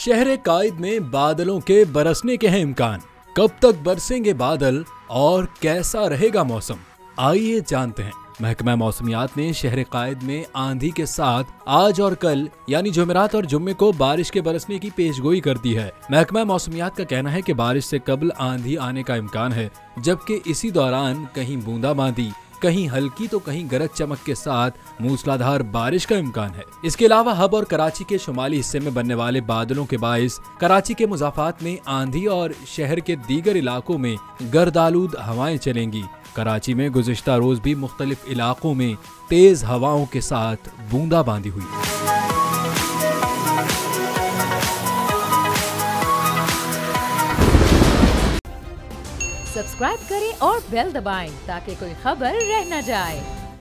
शहर कायद में बादलों के बरसने के हैं इम्कान। कब तक बरसेंगे बादल और कैसा रहेगा मौसम, आइए जानते हैं। महकमा मौसमियात ने शहर कायद में आंधी के साथ आज और कल यानी जुमेरात और जुम्मे को बारिश के बरसने की पेशगोई कर दी है। महकमा मौसमियात का कहना है कि बारिश से कबल आंधी आने का इम्कान है, जबकि इसी दौरान कहीं बूंदाबांदी, कहीं हल्की तो कहीं गरज चमक के साथ मूसलाधार बारिश का इम्कान है। इसके अलावा हब और कराची के शुमाली हिस्से में बनने वाले बादलों के बाइस कराची के मुजाफात में आंधी और शहर के दीगर इलाकों में गर्दालूद हवाएं चलेंगी। कराची में गुज़िश्ता रोज भी मुख्तलिफ इलाकों में तेज हवाओं के साथ बूंदाबांदी हुई। सब्सक्राइब करें और बेल दबाएं ताकि कोई खबर रह न जाए।